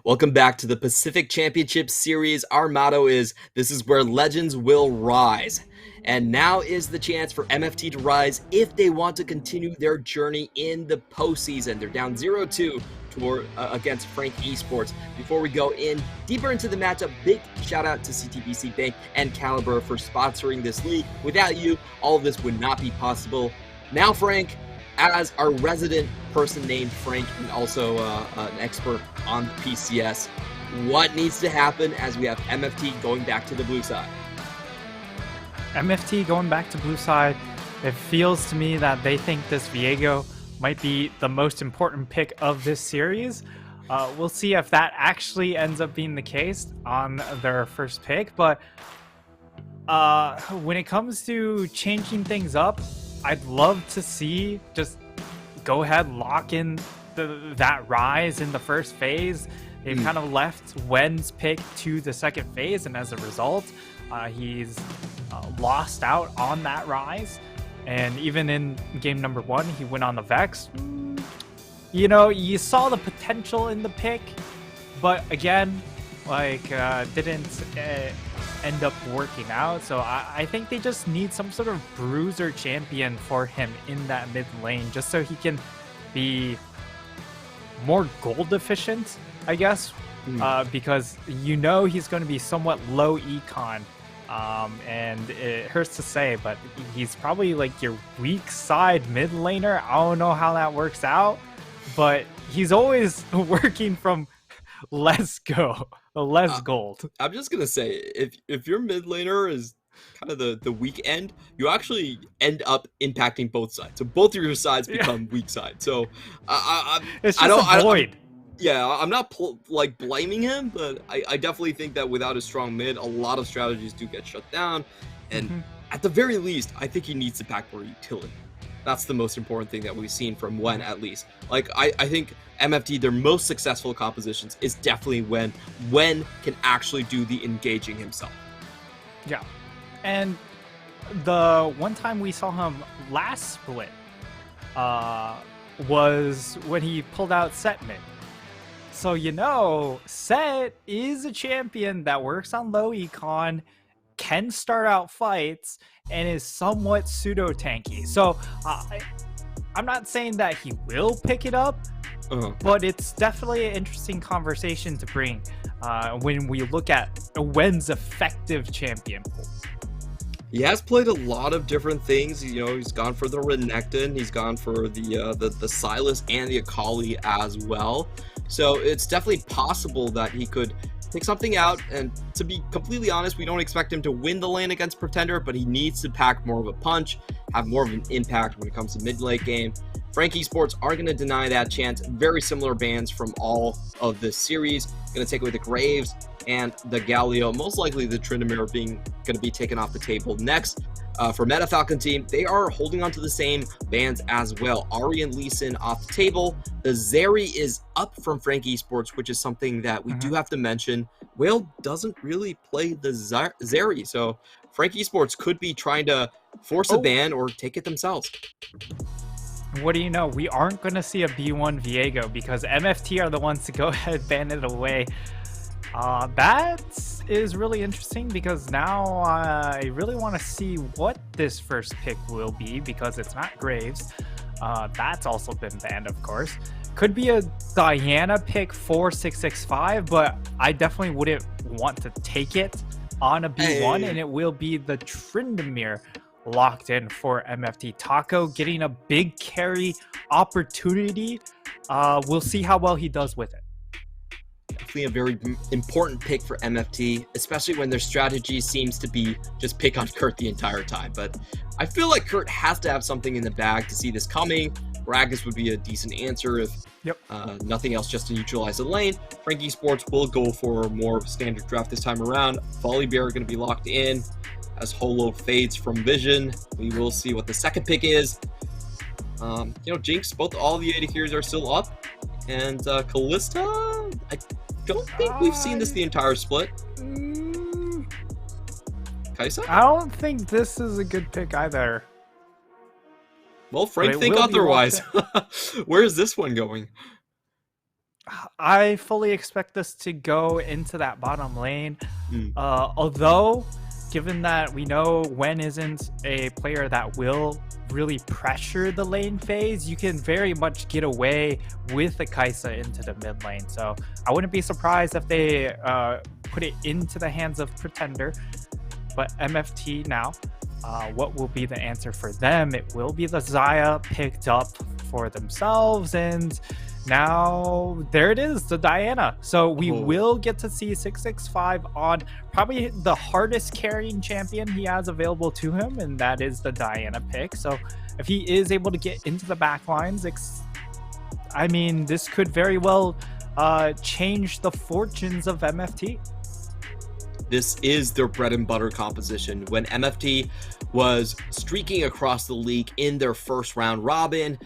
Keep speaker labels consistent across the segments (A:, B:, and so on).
A: Welcome back to the Pacific Championship Series. Our motto is, this is where legends will rise. And now is the chance for MFT to rise if they want to continue their journey in the postseason. They're down 0-2 against Frank Esports. Before we go in deeper into the matchup, big shout out to CTBC Bank and Caliber for sponsoring this league. Without you, all of this would not be possible. Now, Frank, as our resident person named Frank and also an expert on PCS, what needs to happen as we have MFT going back to the blue side?
B: MFT going back to blue side, it feels to me that they think this Viego might be the most important pick of this series. We'll see if that actually ends up being the case on their first pick, but when it comes to changing things up, I'd love to see just go ahead, lock in that rise in the first phase. They've kind of left Wen's pick to the second phase, and as a result, he's lost out on that rise. And even in game number 1, he went on the Vex. You know, you saw the potential in the pick, but again, didn't end up working out. So I think they just need some sort of bruiser champion for him in that mid lane, just so he can be more gold efficient, I guess, because you know he's going to be somewhat low econ. And it hurts to say, but he's probably like your weak side mid laner. I don't know how that works out, but he's always working from less gold.
A: I'm just gonna say, if your mid laner is kind of the weak end, you actually end up impacting both sides. So both of your sides become weak sides. So
B: it's just a void.
A: I'm not blaming him, but I definitely think that without a strong mid, a lot of strategies do get shut down. And at the very least, I think he needs to pack more utility. That's the most important thing that we've seen from Wen, at least. Like, I think MFT, their most successful compositions is definitely when Wen can actually do the engaging himself.
B: Yeah. And the one time we saw him last split was when he pulled out Set mid. So, you know, Set is a champion that works on low econ, can start out fights, and is somewhat pseudo-tanky. So, I'm not saying that he will pick it up, but it's definitely an interesting conversation to bring when we look at Wen's effective champion pool.
A: He has played a lot of different things. You know, he's gone for the Renekton, he's gone for the Silas and the Akali as well. So it's definitely possible that he could pick something out. And to be completely honest, we don't expect him to win the lane against Pretender, but he needs to pack more of a punch, have more of an impact when it comes to mid-late game. Frank Esports are going to deny that chance. Very similar bans from all of this series. Going to take away the Graves and the Galio. Most likely the Tryndamere going to be taken off the table next. For Meta Falcon team, they are holding on to the same bans as well. Ari and Lee Sin off the table. The Zeri is up from Frank Esports, which is something that we do have to mention. Whale doesn't really play the Zeri, so Frank Esports could be trying to force a ban or take it themselves.
B: What do you know? We aren't going to see a B1 Viego because MFT are the ones to go ahead and ban it away. That is really interesting because now I really want to see what this first pick will be because it's not Graves. That's also been banned, of course. Could be a Diana pick for 665, but I definitely wouldn't want to take it on a B1, and it will be the Tryndamere locked in for MFT. Taco getting a big carry opportunity. We'll see how well he does with it.
A: Definitely a very important pick for MFT, especially when their strategy seems to be just pick on Kurt the entire time. But I feel like Kurt has to have something in the bag to see this coming. Ragus would be a decent answer if nothing else, just to neutralize the lane. Frank Esports will go for more of a standard draft this time around. Volleybear going to be locked in as Holo fades from Vision. We will see what the second pick is. Jinx, all the AD carries are still up. And Callista, I don't think we've seen this the entire split. Kaisa?
B: I don't think this is a good pick either.
A: Well, Frank think otherwise. Where is this one going?
B: I fully expect this to go into that bottom lane.
A: Mm.
B: Although, given that we know Wen isn't a player that will really pressure the lane phase, you can very much get away with the Kaisa into the mid lane. So I wouldn't be surprised if they put it into the hands of Pretender. But MFT now, what will be the answer for them? It will be the Xayah picked up for themselves, and now there it is, the Diana. So we will get to see 665 on probably the hardest carrying champion he has available to him, and that is the Diana pick. So if he is able to get into the back lines, I mean, this could very well change the fortunes of MFT.
A: This is their bread and butter composition. When MFT was streaking across the league in their first round robin,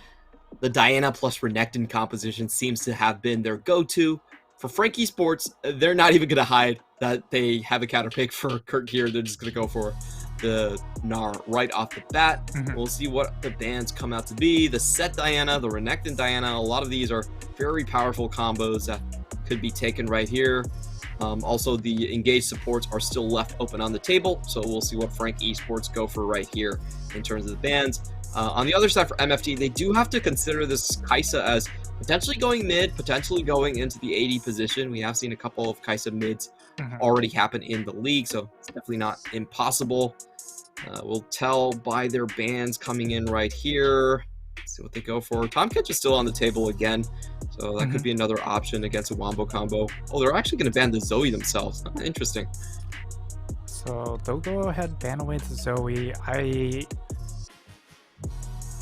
A: the Diana plus Renekton composition seems to have been their go-to. For FAK Esports, they're not even going to hide that they have a counter pick for Kurt here. They're just going to go for the Gnar right off the bat. We'll see what the bans come out to be. The Set Diana, the Renekton Diana, a lot of these are very powerful combos that could be taken right here. Also, the engaged supports are still left open on the table, so we'll see what FAK Esports go for right here in terms of the bans. On the other side for MFT, they do have to consider this Kaisa as potentially going mid, potentially going into the AD position. We have seen a couple of Kaisa mids already happen in the league, so it's definitely not impossible. We'll tell by their bans coming in right here. Let's see what they go for. Tom Catch is still on the table again, so that could be another option against a Wombo combo. Oh, they're actually going to ban the Zoe themselves. Interesting.
B: So they'll go ahead, ban away the Zoe.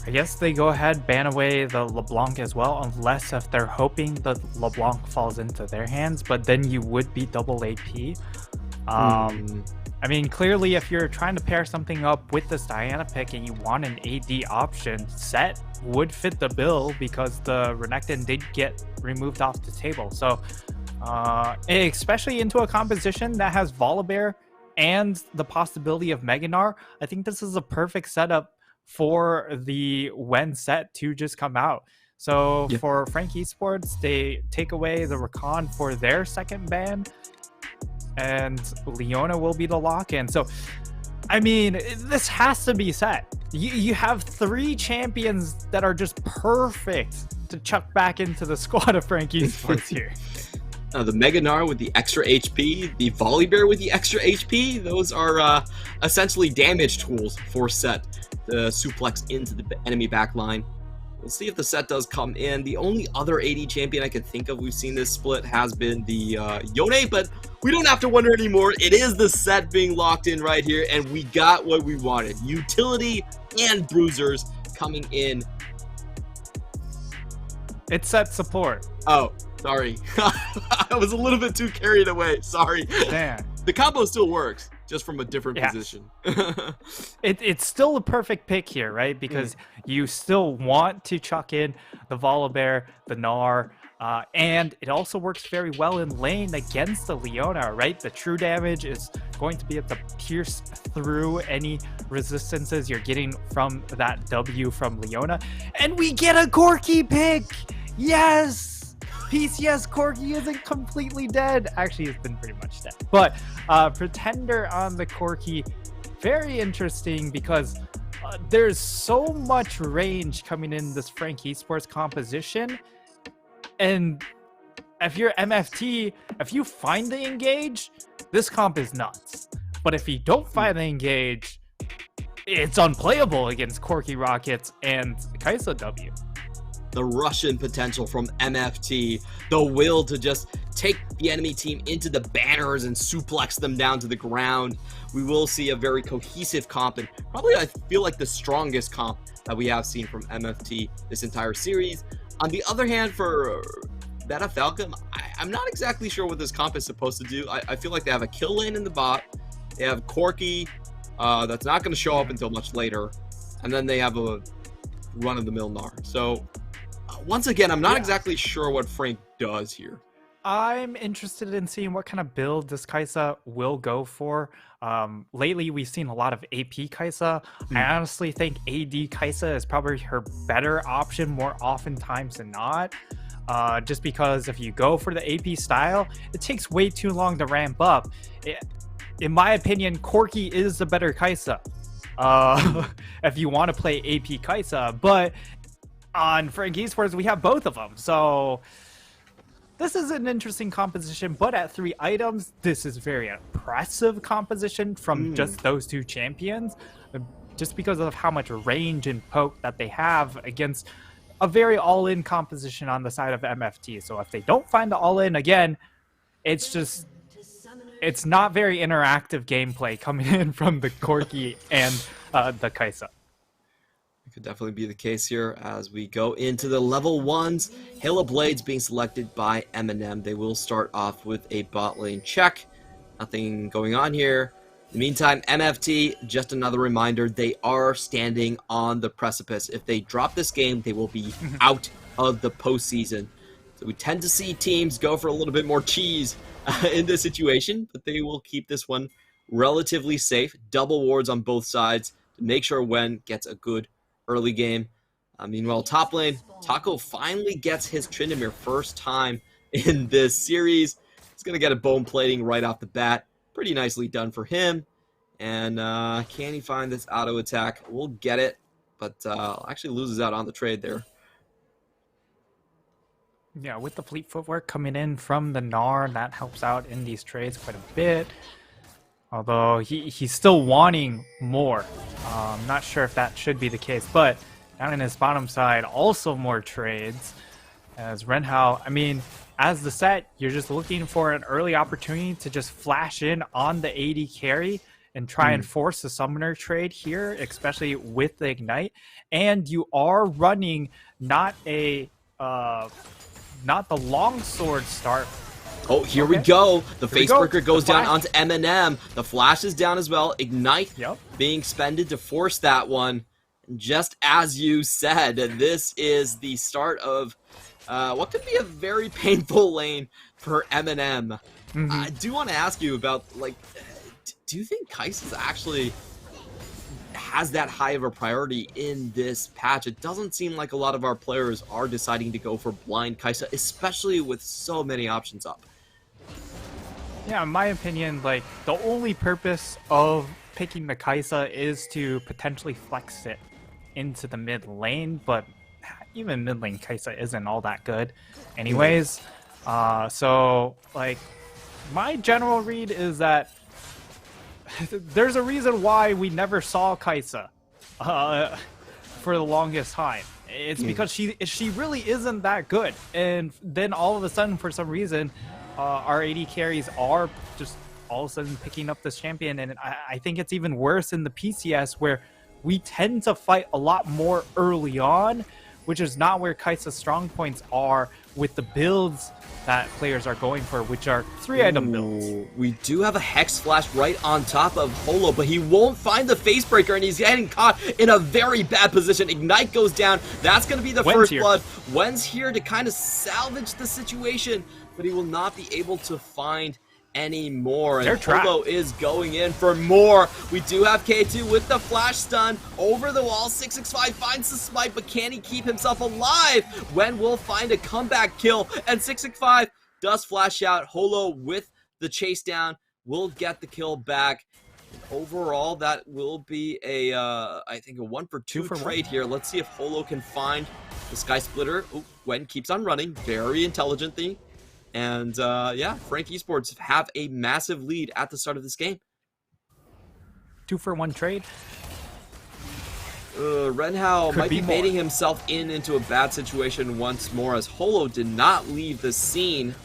B: I guess they go ahead, ban away the LeBlanc as well, unless if they're hoping the LeBlanc falls into their hands, but then you would be double AP. I mean, clearly, if you're trying to pair something up with this Diana pick and you want an AD option, Set would fit the bill because the Renekton did get removed off the table. So, especially into a composition that has Volibear and the possibility of Mega Gnar, I think this is a perfect setup for the Wen Set to just come out. So for FAK Esports, they take away the Rakan for their second ban, and Leona will be the lock-in. So, I mean, this has to be set. You have 3 champions that are just perfect to chuck back into the squad of FAK Esports here.
A: The Mega Gnar with the extra HP, the Volibear with the extra HP, those are essentially damage tools for Set to suplex into the enemy backline. We'll see if the Set does come in. The only other AD champion I can think of we've seen this split has been the Yone, but we don't have to wonder anymore. It is the Set being locked in right here, and we got what we wanted. Utility and bruisers coming in.
B: It's Set support.
A: Oh, sorry. I was a little bit too carried away. Sorry.
B: Damn.
A: The combo still works, just from a different position.
B: It's still a perfect pick here, right? Because you still want to chuck in the Volibear, the Gnar, and it also works very well in lane against the Leona, right? The true damage is going to be able to pierce through any resistances you're getting from that W from Leona. And we get a Corki pick! Yes! PCS Corki isn't completely dead. Actually, it's been pretty much dead. But Pretender on the Corki, very interesting because there's so much range coming in this FAK Esports composition. And if you're MFT, if you find the engage, this comp is nuts. But if you don't find the engage, it's unplayable against Corki Rockets and Kaisa W.
A: The Russian potential from MFT, the will to just take the enemy team into the banners and suplex them down to the ground. We will see a very cohesive comp, and probably I feel like the strongest comp that we have seen from MFT this entire series. On the other hand, for Beta Falcon, I'm not exactly sure what this comp is supposed to do. I feel like they have a kill lane in the bot, they have Corki that's not going to show up until much later, and then they have a run-of-the-mill Gnar. So once again, I'm not exactly sure what FAK does here.
B: I'm interested in seeing what kind of build this Kaisa will go for. Lately, we've seen a lot of AP Kaisa. I honestly think AD Kaisa is probably her better option more oftentimes than not. Just because if you go for the AP style, it takes way too long to ramp up. In my opinion, Corki is the better Kaisa. If you want to play AP Kaisa, but on Frank Esports, we have both of them. So this is an interesting composition, but at 3 items, this is very impressive composition from just those 2 champions, just because of how much range and poke that they have against a very all-in composition on the side of MFT. So if they don't find the all-in again, it's not very interactive gameplay coming in from the Corki and the Kaisa.
A: Could definitely be the case here as we go into the level 1s. Halo Blades being selected by Eminem. They will start off with a bot lane check. Nothing going on here. In the meantime, MFT, just another reminder, they are standing on the precipice. If they drop this game, they will be out of the postseason. So we tend to see teams go for a little bit more cheese in this situation, but they will keep this one relatively safe. Double wards on both sides to make sure Wen gets a good early game. Meanwhile, top lane, Taco finally gets his Tryndamere first time in this series. He's going to get a bone plating right off the bat. Pretty nicely done for him. And can he find this auto attack? We'll get it, but actually loses out on the trade there.
B: Yeah, with the fleet footwork coming in from the Gnar, that helps out in these trades quite a bit. Although he's still wanting more. I'm not sure if that should be the case, but down in his bottom side, also more trades. As Renhao, I mean, as the set, you're just looking for an early opportunity to just flash in on the AD carry and try and force a summoner trade here, especially with the Ignite. And you are running not the longsword start.
A: Oh, here we go. The Facebreaker goes down onto Eminem. The flash is down as well. Ignite being spended to force that one. And just as you said, this is the start of what could be a very painful lane for Eminem. I do want to ask you about, like, do you think Kai'Sa's actually has that high of a priority in this patch? It doesn't seem like a lot of our players are deciding to go for blind Kai'Sa, especially with so many options up.
B: Yeah, in my opinion, like, the only purpose of picking the Kai'Sa is to potentially flex it into the mid lane, but even mid lane Kai'Sa isn't all that good anyways. So, like, my general read is that there's a reason why we never saw Kai'Sa for the longest time. It's because she really isn't that good, and then all of a sudden, for some reason, our AD carries are just all of a sudden picking up this champion, and I think it's even worse in the PCS, where we tend to fight a lot more early on, which is not where Kai'Sa's strong points are with the builds that players are going for, which are 3-item builds.
A: We do have a Hex Flash right on top of Holo, but he won't find the Facebreaker, and he's getting caught in a very bad position. Ignite goes down. That's going to be the first blood. Wen's here to kind of salvage the situation, but he will not be able to find any more. And Holo is going in for more. We do have K2 with the flash stun over the wall. 665 finds the smite, but can he keep himself alive? Wen will find a comeback kill, and 665 does flash out. Holo with the chase down will get the kill back. And overall, that will be a I think a 1-for-2 trade here. Let's see if Holo can find the Sky Splitter. Oh, Wen keeps on running very intelligently. And yeah, Frank Esports have a massive lead at the start of this game.
B: 2-for-1 trade.
A: Renhao might be baiting himself into a bad situation once more, as Holo did not leave the scene.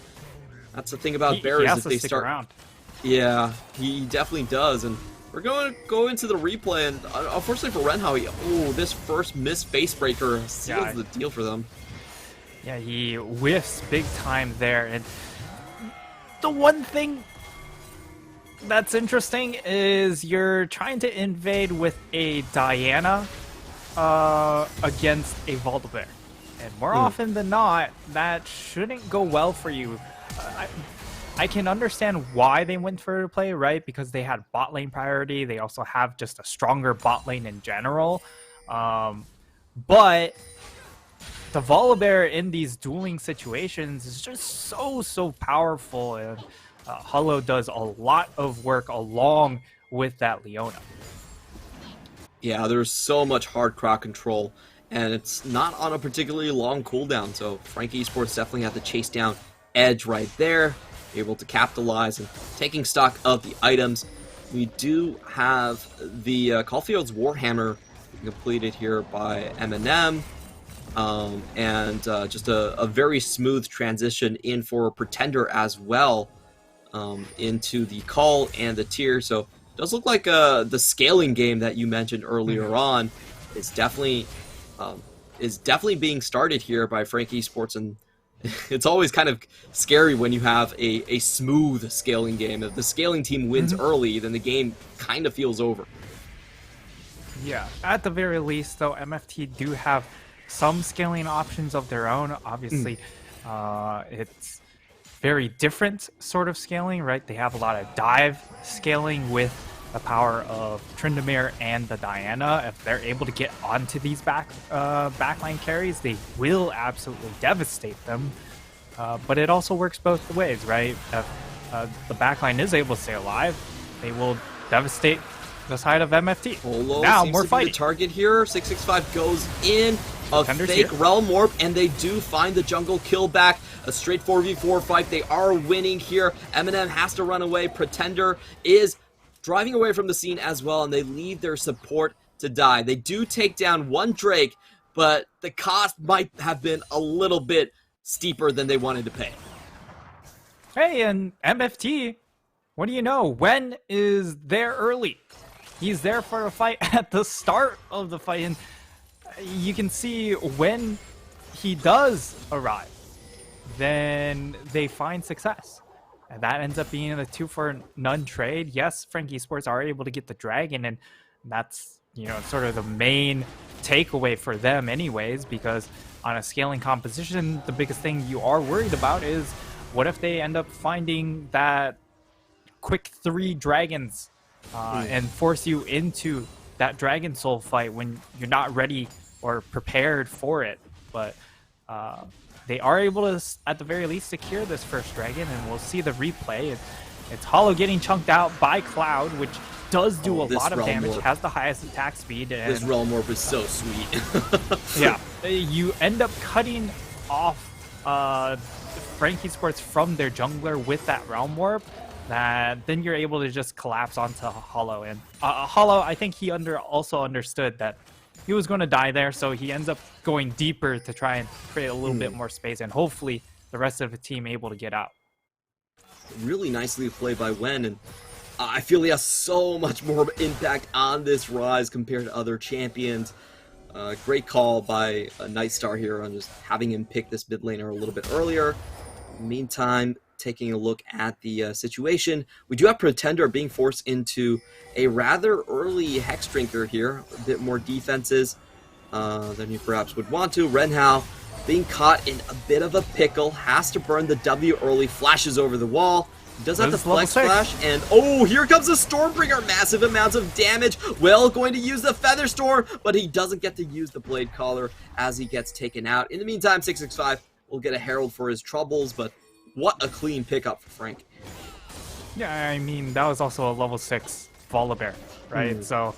A: That's the thing about bears, if they start around. Yeah, he definitely does. And we're going to go into the replay, and unfortunately for Renhao, this first missed Facebreaker seals the deal for them.
B: Yeah, he whiffs big time there. And the one thing that's interesting is you're trying to invade with a Diana against a Valdebert. And more often than not, that shouldn't go well for you. I can understand why they went for play, right? Because they had bot lane priority. They also have just a stronger bot lane in general. But the Volibear in these dueling situations is just so powerful, and Hollow does a lot of work along with that Leona.
A: Yeah, there's so much hard crowd control, and it's not on a particularly long cooldown, so Frank Esports definitely had to chase down Edge right there, able to capitalize and taking stock of the items. We do have the Caulfield's Warhammer completed here by Eminem, and just a very smooth transition in for Pretender as well, into the Call and the Tier. So it does look like the scaling game that you mentioned earlier on is definitely being started here by Frank Esports, and it's always kind of scary when you have a smooth scaling game. If the scaling team wins early, then the game kind of feels over.
B: Yeah, at the very least, though, MFT do have some scaling options of their own. Obviously, it's very different sort of scaling, right? They have a lot of dive scaling with the power of Tryndamere and the Diana. If they're able to get onto these backline carries, they will absolutely devastate them. But it also works both ways, right? If the backline is able to stay alive, they will devastate the side of MFT.
A: Polo
B: now
A: seems
B: more
A: to be
B: fighting.
A: the target here. 665 goes in. A
B: Defenders
A: fake
B: here.
A: Realm Warp, and they do find the jungle kill back. A straight 4v4 fight. They are winning here. Eminem has to run away. Pretender is driving away from the scene as well, and they leave their support to die. They do take down one Drake, but the cost might have been a little bit steeper than they wanted to pay.
B: Hey, and MFT, what do you know? Wen is there early. He's there for a fight at the start of the fight, and you can see when he does arrive, then they find success. And that ends up being a 2-for-none trade. Yes, Frank Esports are able to get the dragon, and that's, you know, sort of the main takeaway for them anyways, because on a scaling composition, the biggest thing you are worried about is what if they end up finding that quick 3 dragons and force you into that Dragon Soul fight when you're not ready or prepared for it. But they are able to, at the very least, secure this first dragon, and we'll see the replay. It's Hollow getting chunked out by Cloud, which does do a lot of damage, has the highest attack speed. And
A: this Realm Warp is so sweet.
B: yeah, you end up cutting off Frank Esports from their jungler with that Realm Warp. That then you're able to just collapse onto Hollow, and Hollow, I think he also understood that he was going to die there, so he ends up going deeper to try and create a little bit more space, and hopefully the rest of the team able to get out.
A: Really nicely played by Wen, and I feel he has so much more impact on this Rise compared to other champions. Great call by Nightstar here on just having him pick this mid laner a little bit earlier. Meantime, taking a look at the situation, we do have Pretender being forced into a rather early Hex Drinker here, a bit more defenses than you perhaps would want to. Renhao being caught in a bit of a pickle, has to burn the W early, flashes over the wall, does have the flex flash, and oh, here comes the Stormbringer, massive amounts of damage. Well, going to use the Feather Storm, but he doesn't get to use the Blade Collar as he gets taken out. In the meantime, 665 will get a Herald for his troubles, but what a clean pickup for Frank.
B: Yeah, I mean, that was also a level 6 Volibear, right? So,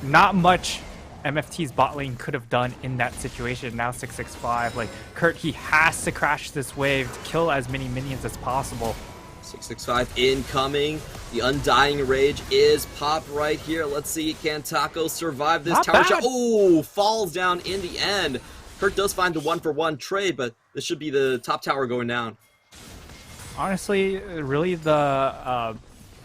B: not much MFT's bot lane could have done in that situation. Now 665, like, Kurt, he has to crash this wave to kill as many minions as possible.
A: 665 incoming. The Undying Rage is popped right here. Let's see, can Taco survive this tower shot? Oh, falls down in the end. Kurt does find the 1-for-1 trade, but this should be the top tower going down.
B: Honestly, really the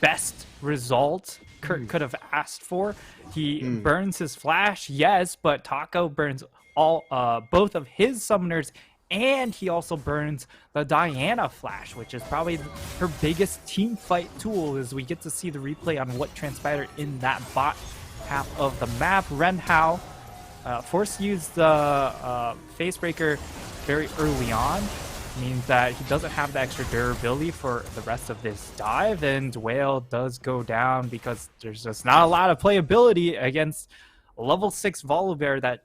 B: best result Kurt could have asked for. He burns his flash, yes, but Taco burns both of his summoners, and he also burns the Diana flash, which is probably her biggest team fight tool, as we get to see the replay on what transpired in that bot half of the map. Renhao forced to use the Facebreaker very early on, means that he doesn't have the extra durability for the rest of this dive, and Whale does go down because there's just not a lot of playability against a level 6 Volibear that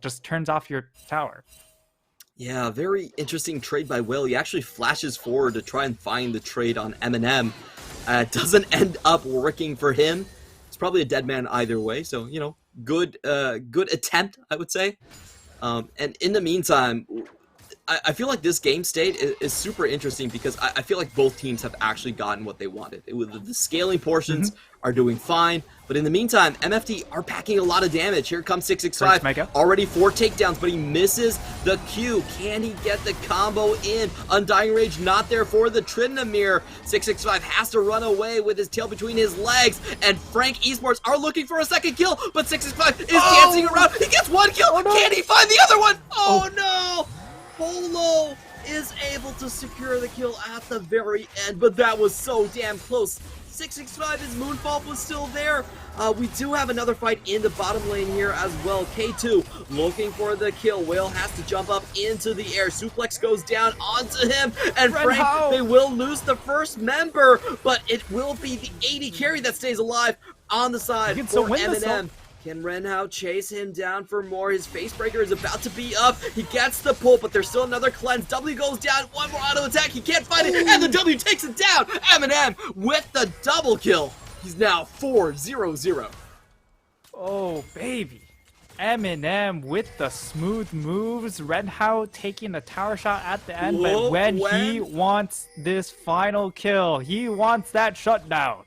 B: just turns off your tower.
A: Yeah, very interesting trade by Will. He actually flashes forward to try and find the trade on Eminem. It doesn't end up working for him. It's probably a dead man either way, so, you know, good attempt, I would say. And in the meantime, I feel like this game state is super interesting because I feel like both teams have actually gotten what they wanted. The scaling portions are doing fine, but in the meantime, MFT are packing a lot of damage. Here comes 665, already 4 takedowns, but he misses the Q. Can he get the combo in? Undying Rage not there for the Tryndamere. 665 has to run away with his tail between his legs, and Frank Esports are looking for a second kill, but 665 is dancing around. He gets 1 kill. Oh, no. Can he find the other one? Oh no! Polo is able to secure the kill at the very end, but that was so damn close. 665, his Moonfall was still there. We do have another fight in the bottom lane here as well. K2 looking for the kill. Whale has to jump up into the air. Suplex goes down onto him, and Frank, they will lose the first member, but it will be the 80 carry that stays alive on the side for Eminem. Can Renhao chase him down for more? His Facebreaker is about to be up. He gets the pull, but there's still another cleanse. W goes down. One more auto attack. He can't find it, and the W takes it down. Eminem with the double kill. He's now 4-0-0.
B: Oh, baby. Eminem with the smooth moves. Renhao taking the tower shot at the end, but when he wants this final kill, he wants that shutdown.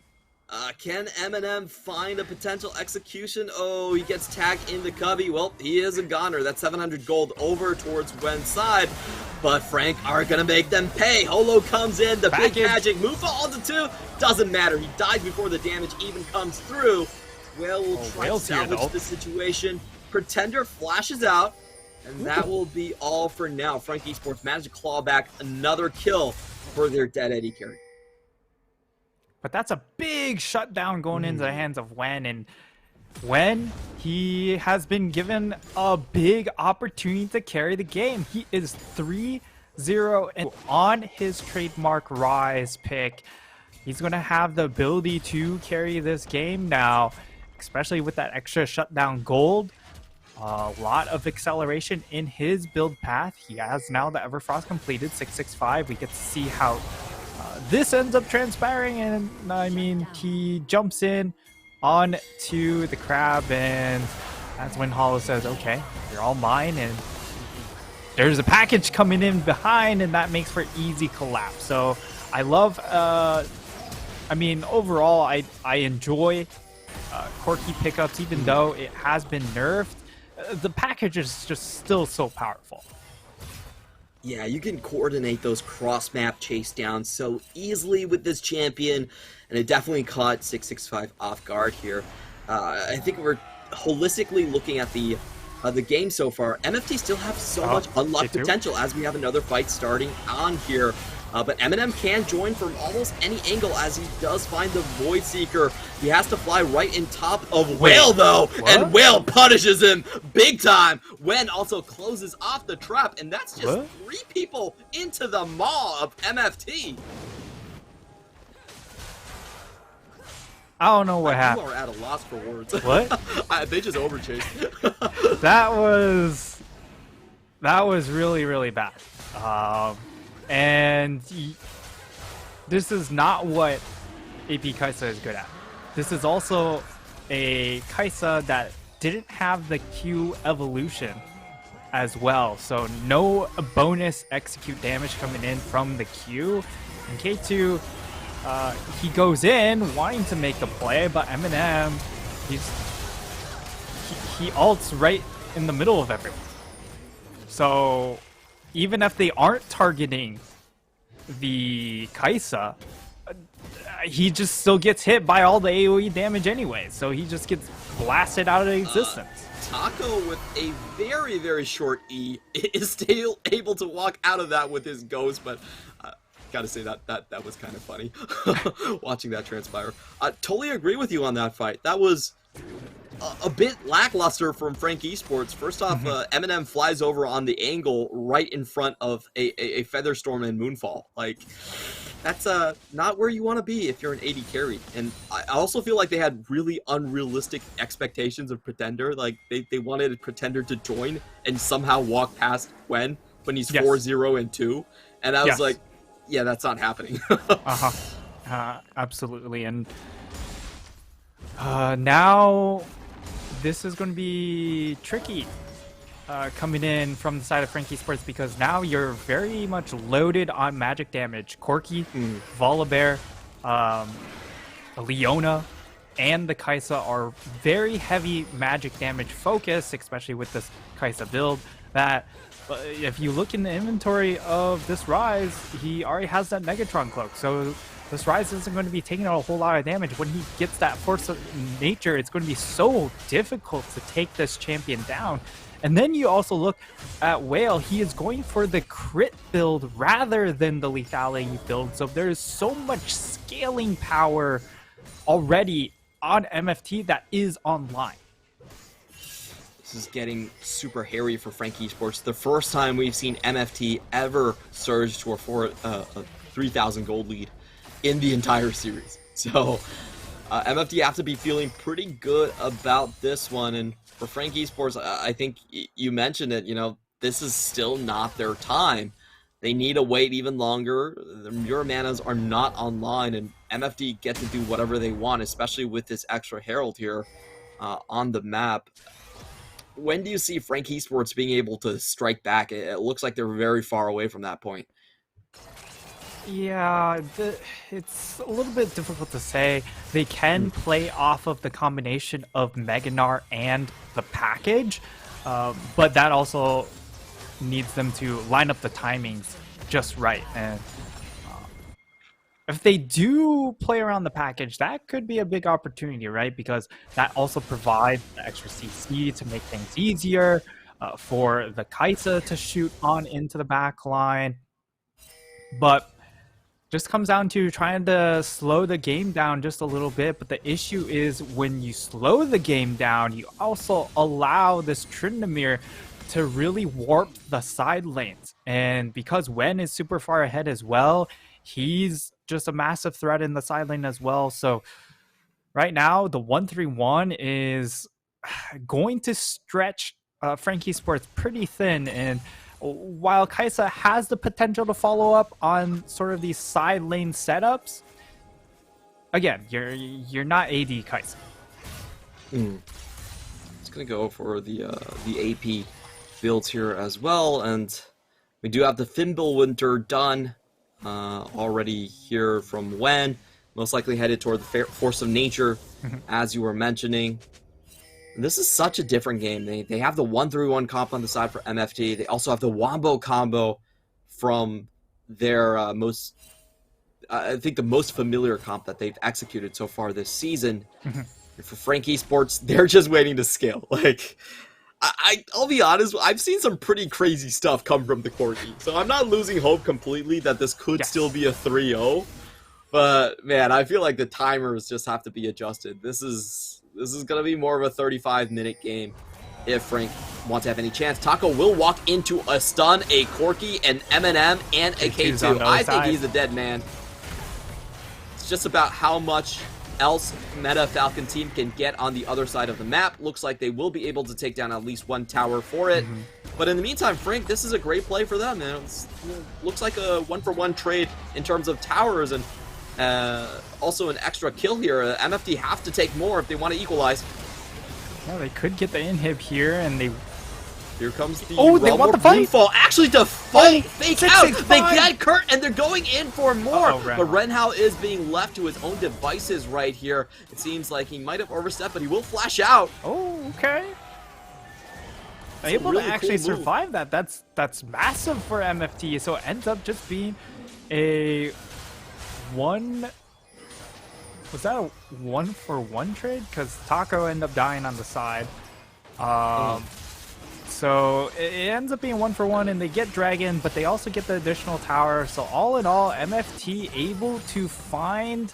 A: Can Eminem find a potential execution? Oh, he gets tagged in the cubby. Well, he is a goner. That's 700 gold over towards Wen's side. But Frank are going to make them pay. Holo comes in. The big magic. Mufa onto 2. Doesn't matter. He died before the damage even comes through. Whale will try to salvage the situation. Pretender flashes out. And that will be all for now. Frank Esports managed to claw back another kill for their dead Eddie carry.
B: But that's a big shutdown going into the hands of Wen, and Wen, he has been given a big opportunity to carry the game. He is 3-0 and on his trademark Rise pick. He's going to have the ability to carry this game now, especially with that extra shutdown gold. A lot of acceleration in his build path. He has now the Everfrost completed, 665. We get to see how this ends up transpiring, and I mean, he jumps in onto the crab, and that's when Hollow says, okay, you're all mine, and there's a package coming in behind, and that makes for easy collapse. So I love, I mean, overall, I enjoy quirky pickups, even though it has been nerfed. The package is just still so powerful.
A: Yeah, you can coordinate those cross-map chase downs so easily with this champion, and it definitely caught 665 off guard here. I think we're holistically looking at the game so far. MFT still have so much unlocked potential as we have another fight starting on here. But Eminem can join from almost any angle as he does find the Void Seeker. He has to fly right in top of Whale, though, and Whale punishes him big time. Wen also closes off the trap, and that's just 3 people into the maw of MFT.
B: I don't know what happened.
A: You are at a loss for words.
B: What?
A: They just overchased.
B: That was really, really bad. And this is not what AP Kaisa is good at. This is also a Kaisa that didn't have the Q evolution as well. So no bonus execute damage coming in from the Q. And K2, he goes in wanting to make a play, but Eminem, he ults right in the middle of everyone. So even if they aren't targeting the Kaisa, he just still gets hit by all the AoE damage anyway, so he just gets blasted out of existence.
A: Taco with a very, very short E is still able to walk out of that with his ghost, but gotta say that was kind of funny watching that transpire. Totally agree with you on that fight. That was a bit lackluster from Frank Esports. First off, Eminem flies over on the angle right in front of a Featherstorm and Moonfall. Like, that's not where you want to be if you're an AD carry. And I also feel like they had really unrealistic expectations of Pretender. Like, they wanted a Pretender to join and somehow walk past Gwen when he's 4-0 and 2. And I was like, yeah, that's not happening.
B: Absolutely. And now this is going to be tricky coming in from the side of Frank Esports, because now you're very much loaded on magic damage. Corki, Volibear, Leona, and the Kai'Sa are very heavy magic damage focused, especially with this Kai'Sa build. That if you look in the inventory of this Rise, he already has that Megatron cloak, so this Rise isn't going to be taking out a whole lot of damage. When he gets that Force of Nature, it's going to be so difficult to take this champion down. And then you also look at Whale. He is going for the crit build rather than the lethality build. So there's so much scaling power already on MFT that is online.
A: This is getting super hairy for Frank Esports. The first time we've seen MFT ever surge to a 3,000 gold lead in the entire series. So MFT have to be feeling pretty good about this one. And for Frank Esports, I think you mentioned it, you know, this is still not their time. They need to wait even longer. The Mirror Manas are not online, and MFT get to do whatever they want, especially with this extra Herald here on the map. When do you see Frank Esports being able to strike back? It looks like they're very far away from that point.
B: Yeah, it's a little bit difficult to say. They can play off of the combination of Meganar and the package, but that also needs them to line up the timings just right. And if they do play around the package, that could be a big opportunity, right? Because that also provides the extra CC to make things easier for the Kai'Sa to shoot on into the back line. But just comes down to trying to slow the game down just a little bit. But the issue is when you slow the game down, you also allow this Tryndamere to really warp the side lanes. And because Wen is super far ahead as well, he's just a massive threat in the side lane as well. So right now, the 1-3-1 is going to stretch Frank Esports pretty thin. And while Kai'Sa has the potential to follow up on sort of these side lane setups, again, you're not AD Kai'Sa.
A: It's gonna go for the AP builds here as well, and we do have the Fimbulwinter done already here from Wen. Most likely headed toward the Force of Nature, as you were mentioning. This is such a different game. They have the 1-3-1 comp on the side for MFT. They also have the Wombo combo from their I think the most familiar comp that they've executed so far this season. For Frank Esports, they're just waiting to scale. Like, I'll be honest, I've seen some pretty crazy stuff come from the Corki, so I'm not losing hope completely that this could still be a 3-0. But man, I feel like the timers just have to be adjusted. This is going to be more of a 35-minute game if Frank wants to have any chance. Taco will walk into a stun, a Corki, an M&M, and a K2. I think he's a dead man. It's just about how much else Meta Falcon team can get on the other side of the map. Looks like they will be able to take down at least one tower for it. But in the meantime, Frank, this is a great play for them. It looks like a 1-for-1 trade in terms of towers, and also an extra kill here. MFT have to take more if they want to equalize.
B: Yeah, they could get the inhib here, and they...
A: Here comes the
B: they want the fight?
A: Fall. Actually, to fight, fake out. They get Kurt, and they're going in for more. But Renhao is being left to his own devices right here. It seems like he might have overstepped, but he will flash out.
B: Oh, okay. Able to actually survive that. That's massive for MFT. So it ends up just being a one... Was that a 1-for-1 trade? Because Taco ended up dying on the side. So it ends up being 1-for-1, and they get Dragon, but they also get the additional tower. So all in all, MFT able to find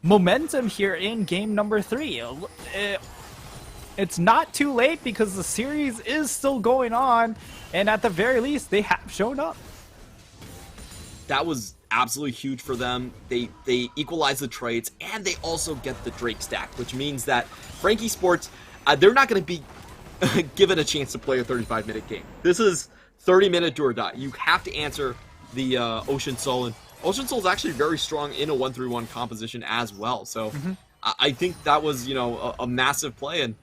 B: momentum here in game number 3. It's not too late because the series is still going on, and at the very least, they have shown up.
A: That was absolutely huge for them. They equalize the trades, and they also get the Drake stack, which means that Frankie Sports, they're not going to be given a chance to play a 35-minute game. This is 30-minute do or die. You have to answer the Ocean Soul, and Ocean Soul is actually very strong in a 1-3-1 composition as well. So I think that was, you know, a massive play, and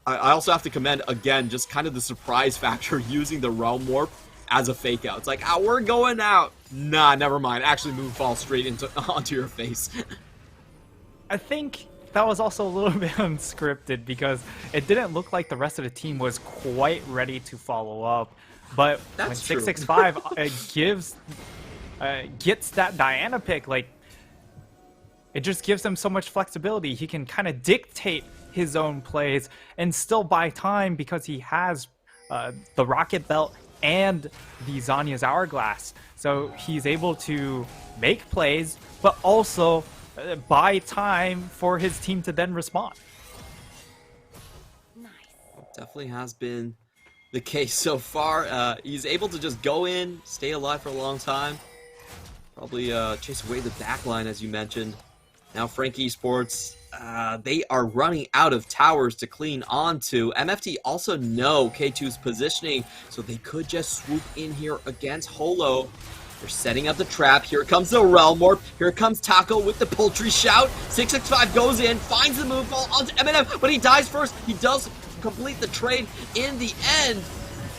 A: I also have to commend, again, just kind of the surprise factor using the Realm Warp as a fake out. It's like, we're going out. Nah, never mind. Actually fall straight onto your face.
B: I think that was also a little bit unscripted because it didn't look like the rest of the team was quite ready to follow up. But
A: That's
B: when 665 gets that Diana pick, like, it just gives him so much flexibility. He can kind of dictate his own plays and still buy time because he has the Rocket Belt and the Zanya's Hourglass. So he's able to make plays, but also buy time for his team to then respond.
A: Nice. Definitely has been the case so far. He's able to just go in, stay alive for a long time. Probably chase away the backline, as you mentioned. Now Frankie Sports, they are running out of towers to clean onto. MFT also know K2's positioning, so they could just swoop in here against Holo. They're setting up the trap. Here comes the Realm Warp. Here comes Taco with the poultry shout. 665 goes in, finds the move ball onto Eminem, but he dies first. He does complete the trade in the end.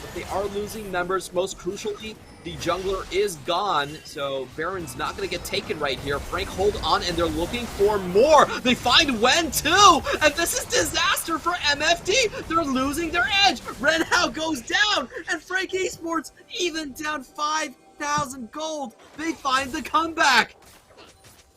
A: But they are losing members. Most crucially, the jungler is gone, so Baron's not going to get taken right here. Frank, hold on, and they're looking for more. They find Wen too, and this is disaster for MFT. They're losing their edge. Renhao goes down, and Frank Esports even down 5,000 gold. They find the comeback.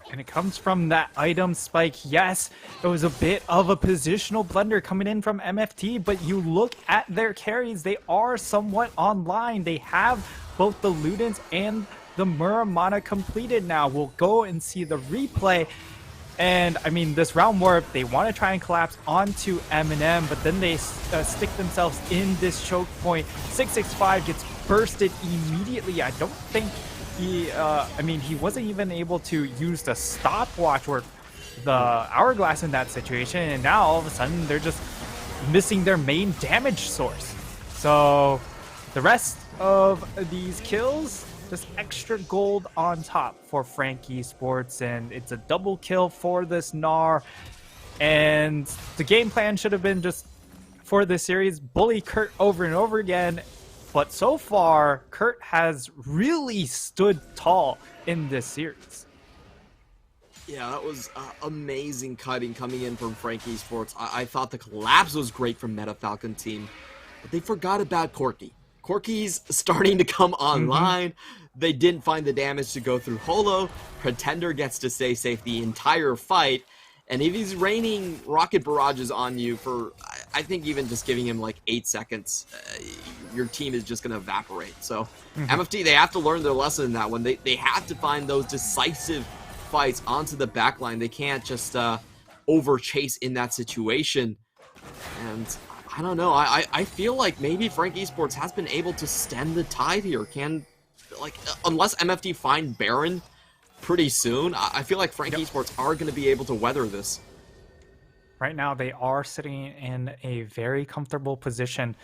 B: And it comes from that item spike. Yes, it was a bit of a positional blunder coming in from MFT, but you look at their carries, they are somewhat online. They have both the Ludens and the Muramana completed now. We'll go and see the replay. And I mean, this Realm Warp, they want to try and collapse onto Eminem, but then they stick themselves in this choke point. 665 gets bursted immediately. I don't think he, I mean, he wasn't even able to use the stopwatch or the Hourglass in that situation, and now all of a sudden they're just missing their main damage source. So the rest of these kills, just extra gold on top for Frankie Sports, and it's a double kill for this Gnar. And the game plan should have been just for this series, bully Kurt over and over again. But so far, Kurt has really stood tall in this series.
A: Yeah, that was amazing cutting coming in from Frankie Sports. I thought the collapse was great from Meta Falcon team, but they forgot about Corki. Corki's starting to come online. They didn't find the damage to go through Holo. Pretender gets to stay safe the entire fight. And if he's raining rocket barrages on you for, I think even just giving him like 8 seconds, your team is just going to evaporate. So MFT, they have to learn their lesson in that one. They have to find those decisive fights onto the backline. They can't just over chase in that situation. And I don't know. I feel like maybe Frank Esports has been able to stem the tide here. Unless MFT find Baron pretty soon, I feel like Frank Esports are going to be able to weather this.
B: Right now, they are sitting in a very comfortable position.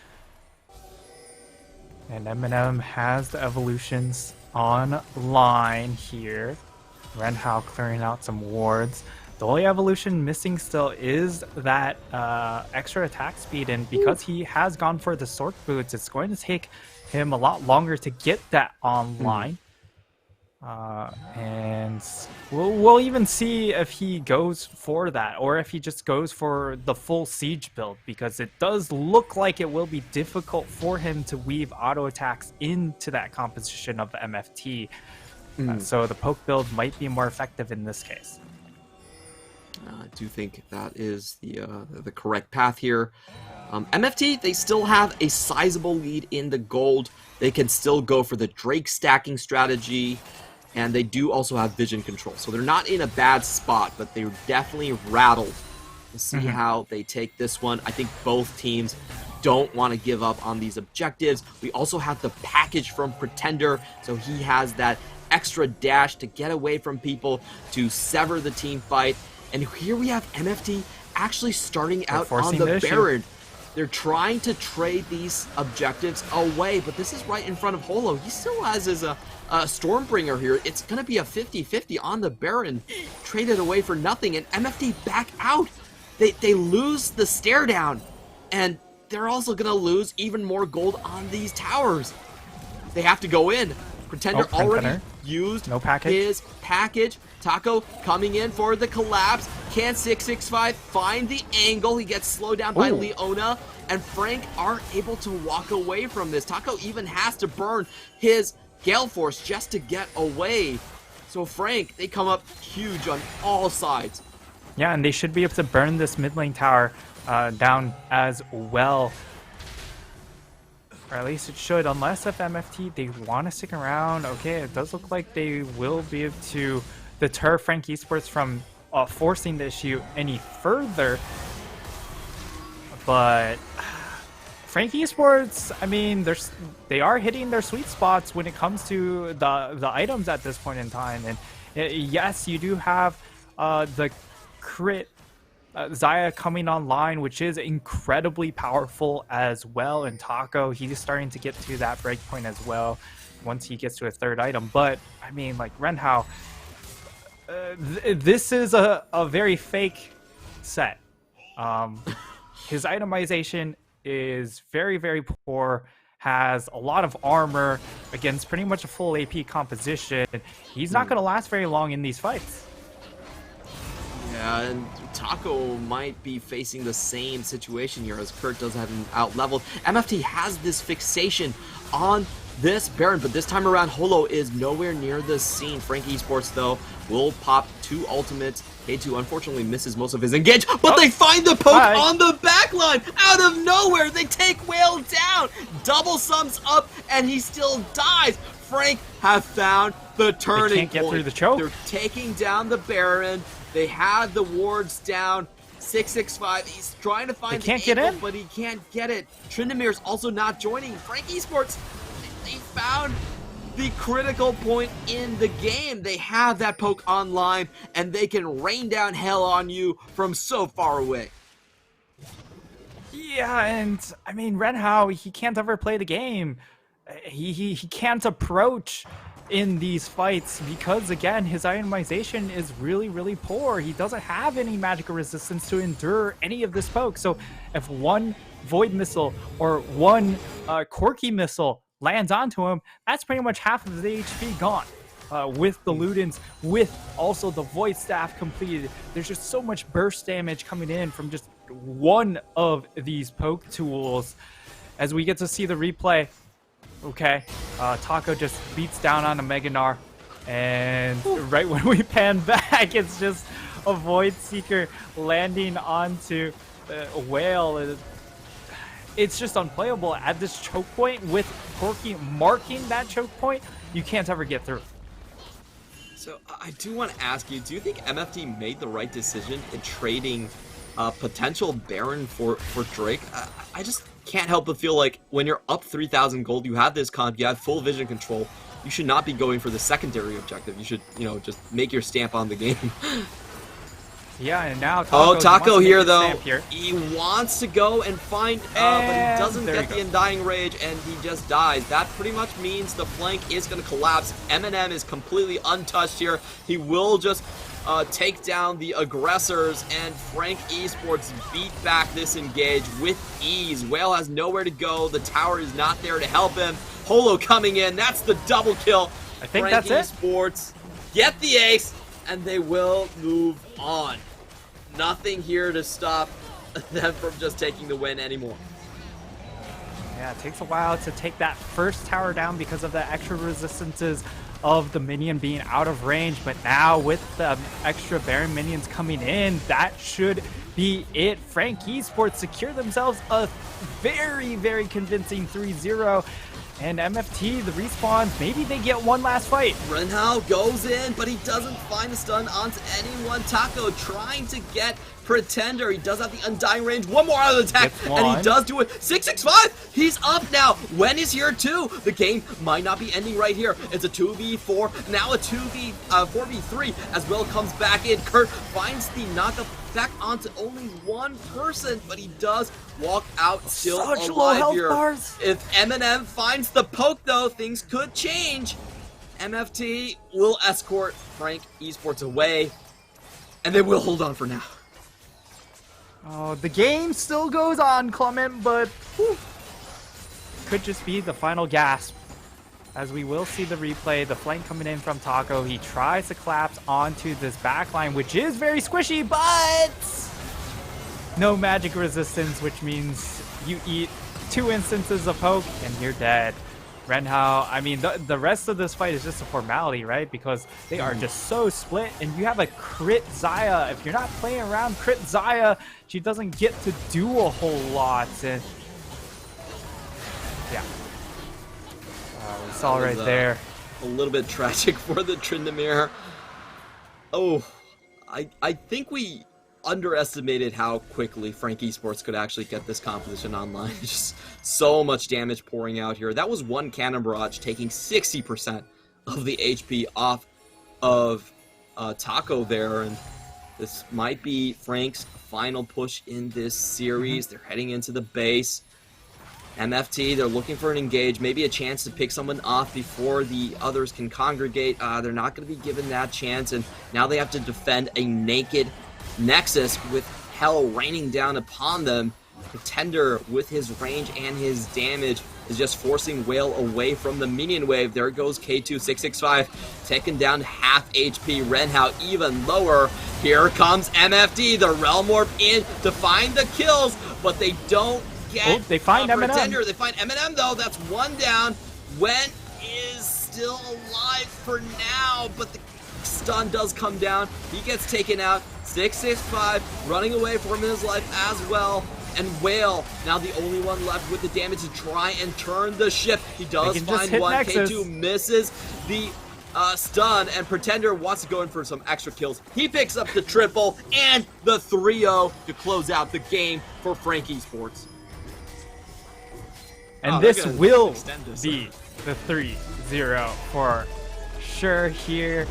B: And Eminem has the evolutions online here. Renhao clearing out some wards. The only evolution missing still is that extra attack speed, and because he has gone for the sword boots, it's going to take him a lot longer to get that online. And we'll even see if he goes for that, or if he just goes for the full siege build, because it does look like it will be difficult for him to weave auto attacks into that composition of the MFT. So the poke build might be more effective in this case.
A: I do think that is the correct path here. MFT, they still have a sizable lead in the gold. They can still go for the Drake stacking strategy. and they do also have vision control. So they're not in a bad spot, but they're definitely rattled. We'll see how they take this one. I think both teams don't want to give up on these objectives. We also have the package from Pretender, so he has that extra dash to get away from people, to sever the team fight. And here we have MFT actually starting out on the Baron. They're trying to trade these objectives away, but this is right in front of Holo. He still has his Stormbringer here. It's going to be a 50-50 on the Baron, traded away for nothing, and MFT back out. They lose the stare down, and they're also going to lose even more gold on these towers. They have to go in. Pretender already used his package. Taco coming in for the collapse. Can 665 find the angle? He gets slowed down by Leona, and Frank aren't able to walk away from this. Taco even has to burn his Gale Force just to get away. So Frank, they come up huge on all sides.
B: Yeah, and they should be able to burn this mid lane tower down as well. Or at least it should, unless if MFT, they want to stick around. Okay, it does look like they will be able to deter Frank Esports from forcing the issue any further. But Frank Esports, I mean, they are hitting their sweet spots when it comes to the items at this point in time. And yes, you do have the crit Zaya coming online, which is incredibly powerful as well. And Taco, he's starting to get to that breakpoint as well once he gets to a third item. But I mean, like Renhao, this is a very fake set. His itemization is very, very poor, has a lot of armor against pretty much a full AP composition. He's not going to last very long in these fights.
A: Yeah, and Taco might be facing the same situation here, as Kurt does have him out-leveled. MFT has this fixation on this Baron, but this time around, Holo is nowhere near the scene. Frank Esports, though, will pop 2 ultimates. K2 unfortunately misses most of his engage, but they find the poke on the backline out of nowhere. They take Whale down. Double sums up, and he still dies. Frank have found the turning
B: they can't get
A: point.
B: Through the choke.
A: They're taking down the Baron. They have the wards down. 665. He's trying to find the angle, but he can't get it. Trindamir's also not joining. Frank Esports, they found the critical point in the game. They have that poke online, and they can rain down hell on you from so far away.
B: Yeah, and I mean, Renhao, he can't ever play the game. He can't approach in these fights because, again, his itemization is really, really poor. He doesn't have any magical resistance to endure any of this poke. So if one Void Missile or one Corki Missile lands onto him, that's pretty much half of the HP gone. With the Ludens, with also the Void Staff completed, there's just so much burst damage coming in from just one of these poke tools. As we get to see the replay, okay, Taco just beats down on a Meganar, and right when we pan back, it's just a Void Seeker landing onto a Whale. It's just unplayable at this choke point. With Corki marking that choke point, you can't ever get through.
A: So I do want to ask you, do you think MFT made the right decision in trading potential Baron for Drake? I just can't help but feel like when you're up 3,000 gold, you have this comp, you have full vision control, you should not be going for the secondary objective. You should, just make your stamp on the game.
B: Yeah, and now
A: Taco here, though. He wants to go and find, but he doesn't get the Undying Rage, and he just dies. That pretty much means the flank is going to collapse. Eminem is completely untouched here. He will just take down the aggressors, and Frank Esports beat back this engage with ease. Whale has nowhere to go. The tower is not there to help him. Holo coming in. That's the double kill.
B: I think
A: Frank
B: that's
A: Esports get the ace, and they will move on. Nothing here to stop them from just taking the win anymore.
B: Yeah, it takes a while to take that first tower down because of the extra resistances of the minion being out of range, but now with the extra Baron minions coming in, that should be it. Frank Esports secure themselves a very, very convincing 3-0. And MFT, the respawns, maybe they get one last fight.
A: Renhao goes in, but he doesn't find a stun onto anyone. Taco trying to get Pretender. He does have the Undying range. One more out of the attack, and he does do it. 665, he's up now. Wen is here too. The game might not be ending right here. It's a 2v4, now a 4v3 as Will comes back in. Kurt finds the knockup back onto only one person, but he does walk out still
B: Such
A: alive
B: low health
A: here.
B: bars.
A: If Eminem finds the poke though, things could change. MFT will escort Frank Esports away, and they will hold on for now.
B: Oh, the game still goes on, Clement, but whew, could just be the final gasp. As we will see the replay, the flank coming in from Taco. He tries to collapse onto this backline, which is very squishy, but no magic resistance, which means you eat 2 instances of poke and you're dead. Renhao, I mean, the rest of this fight is just a formality, right? Because they are just so split, and you have a crit Xayah. If you're not playing around crit Xayah, she doesn't get to do a whole lot. And yeah, we saw right there.
A: A little bit tragic for the Tryndamere. Oh, I think we underestimated how quickly Frank Esports could actually get this competition online. Just so much damage pouring out here. That was one Cannon Barrage taking 60% of the HP off of Taco there, and this might be Frank's final push in this series. They're heading into the base. MFT, they're looking for an engage, maybe a chance to pick someone off before the others can congregate. They're not going to be given that chance, and now they have to defend a naked Nexus with hell raining down upon them. Pretender, with his range and his damage, is just forcing Whale away from the minion wave. There goes K2, 665, taking down half HP. Renhao even lower. Here comes MFT, the Realm Warp in to find the kills, but they don't get
B: they find
A: Pretender.
B: Eminem.
A: They find Eminem though, that's one down. Wen is still alive for now, but the stun does come down. He gets taken out. 665 running away from his life as well. And Whale, now the only one left with the damage to try and turn the ship. He does find one.
B: Nexus.
A: K2 misses the stun, and Pretender wants to go in for some extra kills. He picks up the triple and the 3-0 to close out the game for Frank Esports.
B: And this will be the 3-0 for sure here.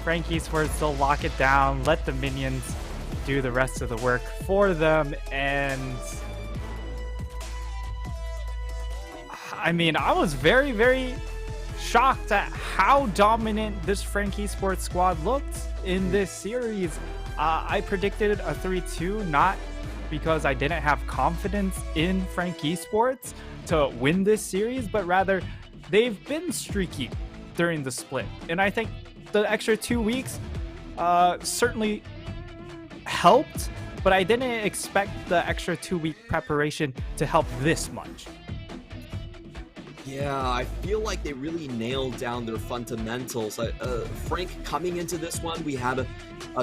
B: Frank Esports will lock it down, let the minions do the rest of the work for them, and I mean, I was very, very shocked at how dominant this Frank Esports squad looked in this series. I predicted a 3-2, not because I didn't have confidence in Frank Esports to win this series, but rather they've been streaky during the split, and I think the extra 2 weeks certainly helped, but I didn't expect the extra 2-week preparation to help this much.
A: Yeah, I feel like they really nailed down their fundamentals. Frank, coming into this one, we had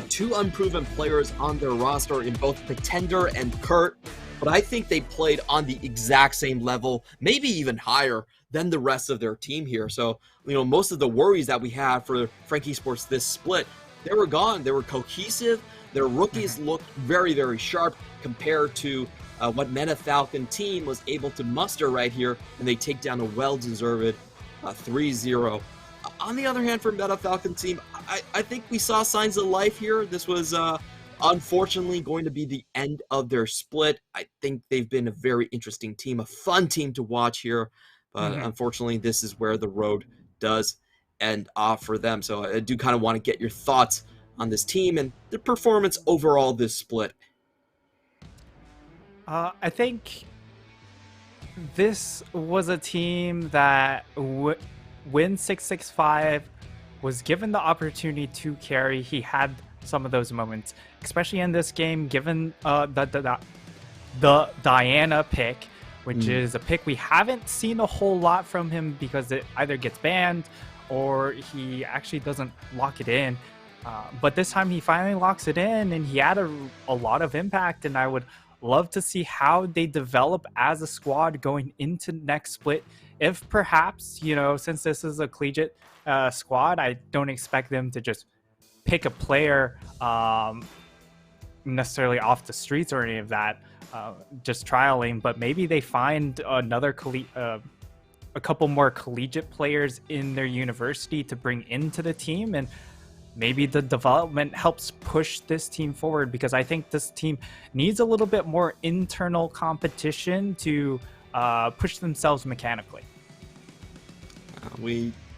A: two unproven players on their roster in both Pretender and Kurt, but I think they played on the exact same level, maybe even higher than the rest of their team here. So, you know, most of the worries that we had for Frank Esports this split, they were gone. They were cohesive. Their rookies looked very, very sharp compared to what Meta Falcon team was able to muster right here, and they take down a well-deserved 3-0. On the other hand, for Meta Falcon team, I think we saw signs of life here. This was unfortunately going to be the end of their split. I think they've been a very interesting team, a fun team to watch here, but unfortunately, this is where the road does end off for them. So I do kind of want to get your thoughts on this team and the performance overall this split.
B: I think this was a team that when 665 was given the opportunity to carry, he had some of those moments, especially in this game, given the Diana pick, which is a pick we haven't seen a whole lot from him because it either gets banned or he actually doesn't lock it in. But this time he finally locks it in, and he had a lot of impact, and I would love to see how they develop as a squad going into next split if perhaps, since this is a collegiate squad, I don't expect them to just pick a player necessarily off the streets or any of that, just trialing, but maybe they find a couple more collegiate players in their university to bring into the team, and maybe the development helps push this team forward, because I think this team needs a little bit more internal competition to push themselves mechanically.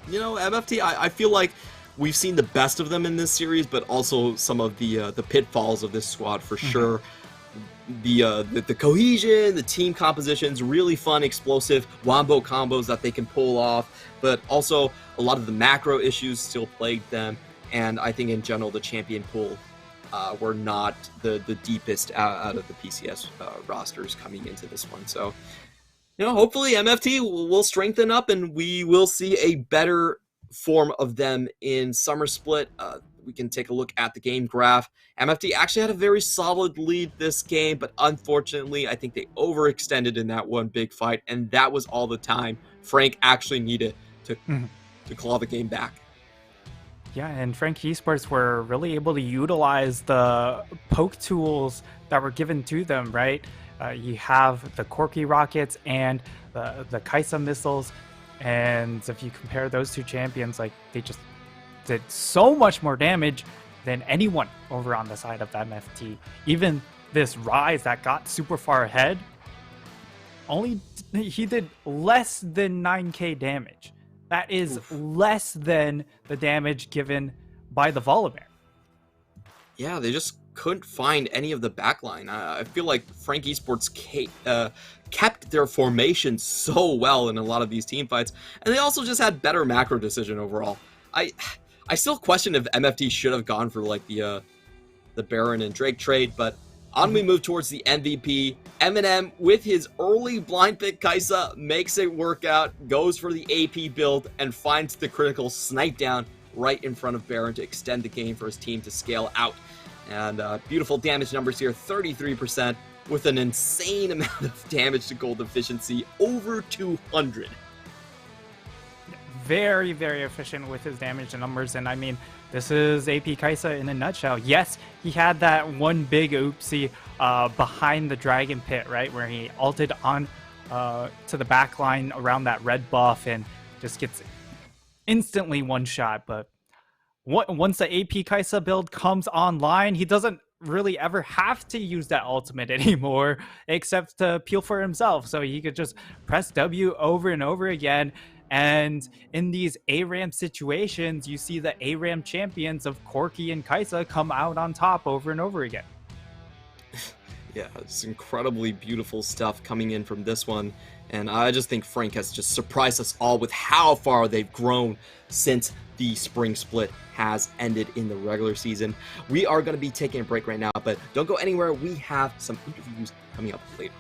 A: MFT, I feel like we've seen the best of them in this series, but also some of the pitfalls of this squad for sure. The cohesion, the team composition's really fun, explosive wombo combos that they can pull off, but also a lot of the macro issues still plagued them. And I think in general, the champion pool were not the deepest out of the PCS rosters coming into this one. So, hopefully MFT will strengthen up and we will see a better form of them in Summer Split. We can take a look at the game graph. MFT actually had a very solid lead this game, but unfortunately, I think they overextended in that one big fight, and that was all the time Frank actually needed to claw the game back.
B: Yeah, and Frank Esports were really able to utilize the poke tools that were given to them, right? You have the Corky rockets and the Kaisa missiles, and if you compare those two champions, like, they just did so much more damage than anyone over on the side of MFT. Even this Rise that got super far ahead, he did less than 9k damage. That is less than the damage given by the Volibear.
A: Yeah, they just couldn't find any of the backline. I feel like Frank Esports kept their formation so well in a lot of these team fights, and they also just had better macro decision overall. I still question if MFT should have gone for like the Baron and Drake trade, but on we move towards the MVP. Eminem, with his early blind pick Kaisa, makes it work out, goes for the AP build, and finds the critical snipe down right in front of Baron to extend the game for his team to scale out. And beautiful damage numbers here, 33%, with an insane amount of damage to gold efficiency, over 200.
B: Very, very efficient with his damage numbers, and I mean, this is AP Kaisa in a nutshell. Yes, he had that one big oopsie behind the Dragon Pit, right, where he ulted on to the back line around that red buff and just gets instantly one shot. But once the AP Kaisa build comes online, he doesn't really ever have to use that ultimate anymore, except to peel for himself. So he could just press W over and over again. And in these ARAM situations, you see the ARAM champions of Corky and Kaisa come out on top over and over again.
A: Yeah, it's incredibly beautiful stuff coming in from this one. And I just think Frank has just surprised us all with how far they've grown since the spring split has ended in the regular season. We are going to be taking a break right now, but don't go anywhere. We have some interviews coming up later.